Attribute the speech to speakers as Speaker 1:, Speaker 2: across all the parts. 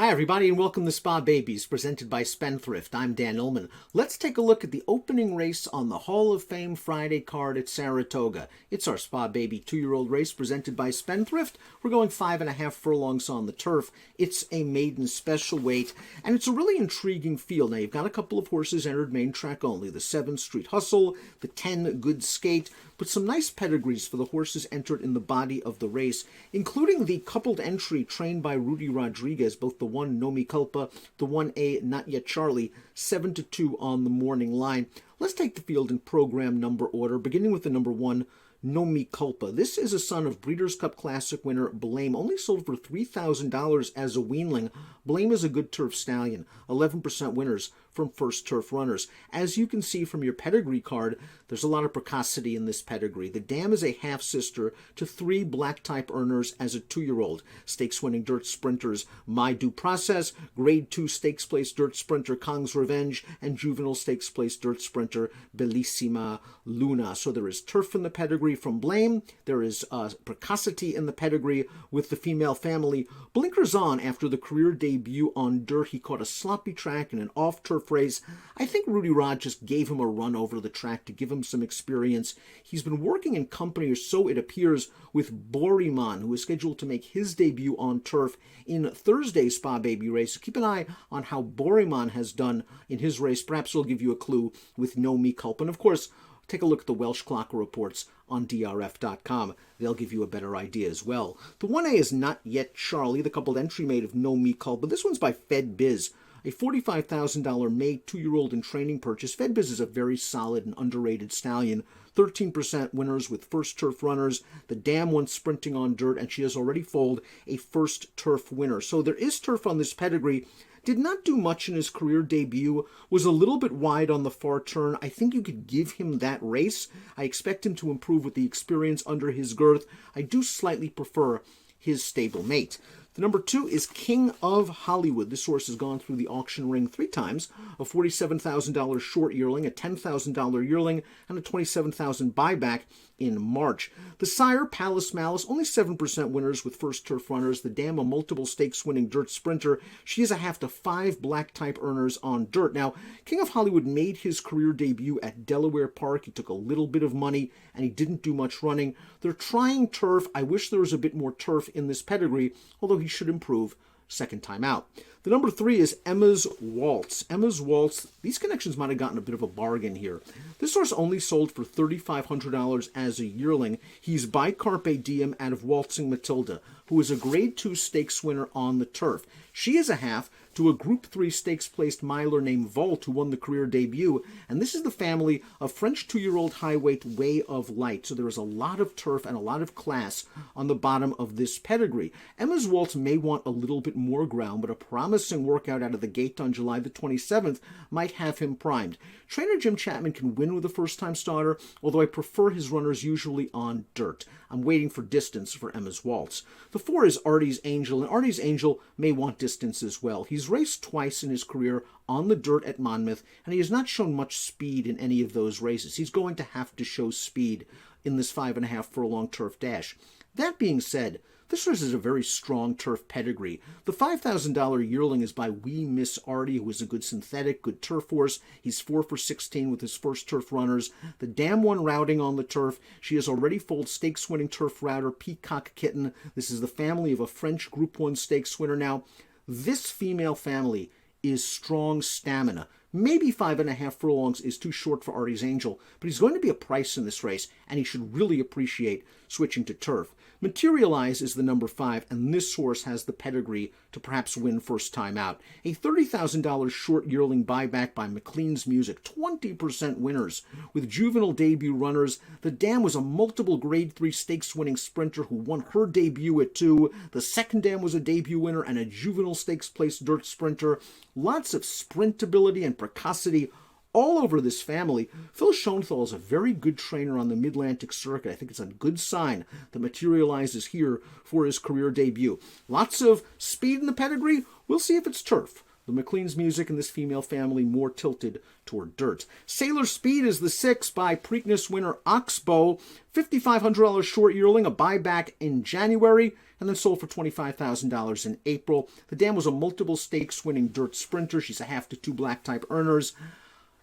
Speaker 1: Hi everybody and welcome to Spa Babies, presented by Spendthrift. I'm Dan Illman. Let's take a look at the opening race on the Hall of Fame Friday card at Saratoga. It's our Spa Baby 2-year-old race presented by Spendthrift. We're going 5.5 furlongs on the turf. It's a maiden special weight, and it's a really intriguing field. Now, you've got a couple of horses entered main track only. The 7 Street Hustle, the 10 Good Skate, but some nice pedigrees for the horses entered in the body of the race, including the coupled entry trained by Rudy Rodriguez, both the 1 Nome Culpa, the 1A Not Yet Charlie, 7-2 on the morning line. Let's take the field in program number order, beginning with the number 1, Nome Culpa. This is a son of Breeders' Cup Classic winner Blame, only sold for $3,000 as a weanling. Blame is a good turf stallion, 11% winners from first turf runners. As you can see from your pedigree card, there's a lot of precocity in this pedigree. The dam is a half-sister to 3 black type earners as a 2-year-old. Stakes-winning dirt sprinters My Due Process, Grade 2 stakes place dirt sprinter Kong's Revenge, and juvenile stakes place dirt sprinter Bellissima Luna. So there is turf in the pedigree from Blame. There is precocity in the pedigree with the female family. Blinkers on after the career debut on dirt. He caught a sloppy track in an off-turf race. I think Rudy Rod just gave him a run over the track to give him some experience. He's been working in company, or so it appears, with Boriman, who is scheduled to make his debut on turf in Thursday's Spa Baby race. So keep an eye on how Boriman has done in his race. Perhaps he'll give you a clue with Nome Culpa. And of course, take a look at the Welsh Clocker reports on DRF.com. They'll give you a better idea as well. The 1A is Not Yet Charlie, the coupled entry made of Nome Culpa. This one's by Fed Biz, a $45,000 May 2-year-old in training purchase. Fed Biz is a very solid and underrated stallion. 13% winners with first turf runners. The dam went sprinting on dirt, and she has already foaled a first turf winner. So there is turf on this pedigree. Did not do much in his career debut, was a little bit wide on the far turn. I think you could give him that race. I expect him to improve with the experience under his girth. I do slightly prefer his stable mate. The number 2 is King of Hollywood. This horse has gone through the auction ring 3 times. A $47,000 short yearling, a $10,000 yearling, and a $27,000 buyback in March. The sire, Malice, only 7% winners with first turf runners. The dam, a multiple stakes winning dirt sprinter. She is a half to 5 black type earners on dirt. Now, King of Hollywood made his career debut at Delaware Park. He took a little bit of money, and he didn't do much running. They're trying turf. I wish there was a bit more turf in this pedigree, although he should improve second time out. The number 3 is Emma's Waltz. Emma's Waltz, these connections might have gotten a bit of a bargain here. This horse only sold for $3,500 as a yearling. He's by Carpe Diem out of Waltzing Matilda, who is a Grade 2 stakes winner on the turf. She is a half to a Group 3 stakes-placed miler named Volt, who won the career debut, and this is the family of French 2-year-old high-weight Way of Light. So there is a lot of turf and a lot of class on the bottom of this pedigree. Emma's Waltz may want a little bit more ground, but a promising workout out of the gate on July the 27th might have him primed. Trainer Jim Chapman can win with a first-time starter, although I prefer his runners usually on dirt. I'm waiting for distance for Emma's Waltz. The 4 is Artie's Angel, and Artie's Angel may want distance as well. He's raced twice in his career on the dirt at Monmouth, and he has not shown much speed in any of those races. He's going to have to show speed in this 5.5 furlong turf dash. That being said, this horse is a very strong turf pedigree. The $5,000 yearling is by Wee Miss Artie, who is a good synthetic, good turf horse. He's 4 for 16 with his first turf runners. The dam won routing on the turf. She has already foaled stakes-winning turf router Peacock Kitten. This is the family of a French Group 1 stakes winner. Now, this female family is strong stamina. Maybe 5.5 furlongs is too short for Artie's Angel, but he's going to be a price in this race, and he should really appreciate switching to turf. Materialize is the number 5, and this horse has the pedigree to perhaps win first time out. A $30,000 short yearling buyback by McLean's Music, 20% winners. With juvenile debut runners, the dam was a multiple Grade 3 stakes-winning sprinter who won her debut at 2. The second dam was a debut winner and a juvenile stakes-placed dirt sprinter. Lots of sprintability and precocity all over this family. Phil Schoenthal is a very good trainer on the Mid-Atlantic circuit. I think it's a good sign that materializes here for his career debut. Lots of speed in the pedigree. We'll see if it's turf The McLean's music in this female family more tilted toward dirt. Sailor Speed is the 6 by Preakness winner Oxbow. $5,500 short yearling, a buyback in January, and then sold for $25,000 in April. The dam was a multiple stakes winning dirt sprinter. She's a half to 2 black type earners.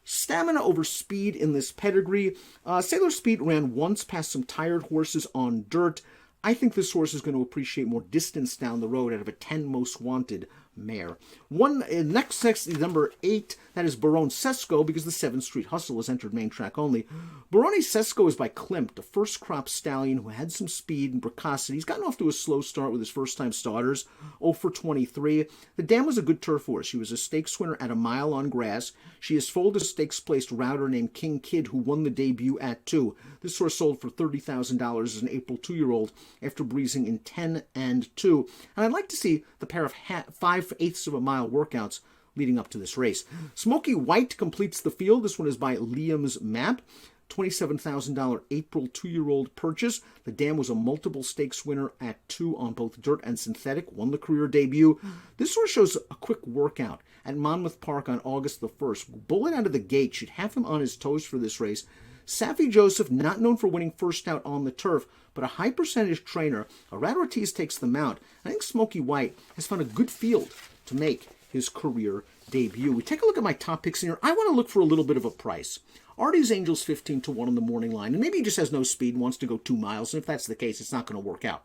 Speaker 1: Stamina over speed in this pedigree. Sailor Speed ran once past some tired horses on dirt. I think this horse is going to appreciate more distance down the road out of a 10 most wanted mare. Next is number 8. That is Baronesco, because the 7th Street Hustle has entered main track only. Baronesco is by Klimt, a first crop stallion who had some speed and precocity. He's gotten off to a slow start with his first time starters, 0 for 23. The dam was a good turf horse. She was a stakes winner at a mile on grass. She has foaled a stakes placed router named King Kid, who won the debut at 2. This horse sold for $30,000 as an April 2-year-old after breezing in 10 and 2. And I'd like to see the pair of 5/8 of a mile workouts leading up to this race. Smokey White completes the field. This one is by Liam's Map. $27,000 April 2-year-old purchase. The dam was a multiple stakes winner at 2 on both dirt and synthetic. Won the career debut. This horse shows a quick workout at Monmouth Park on August the 1st. Bullet out of the gate. Should have him on his toes for this race. Safi Joseph, not known for winning first out on the turf, but a high percentage trainer. Arad Ortiz takes the mount. I think Smokey White has found a good field to make his career debut. We take a look at my top picks in here. I want to look for a little bit of a price. Artie's Angel's 15 to 1 on the morning line, and maybe he just has no speed and wants to go 2 miles, and if that's the case, it's not going to work out.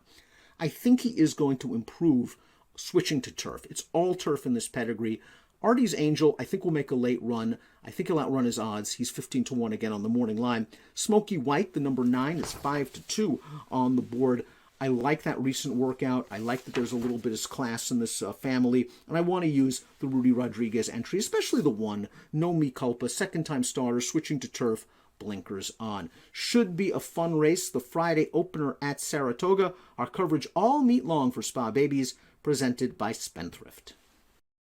Speaker 1: I think he is going to improve switching to turf. It's all turf in this pedigree. Artie's Angel, I think, will make a late run. I think he'll outrun his odds. He's 15 to 1 again on the morning line. Smokey White, the number 9, is 5 to 2 on the board. I like that recent workout. I like that there's a little bit of class in this family. And I want to use the Rudy Rodriguez entry, especially the one, Nome Culpa, second-time starter, switching to turf, blinkers on. Should be a fun race. The Friday opener at Saratoga. Our coverage all meet long for Spa Babies, presented by Spendthrift.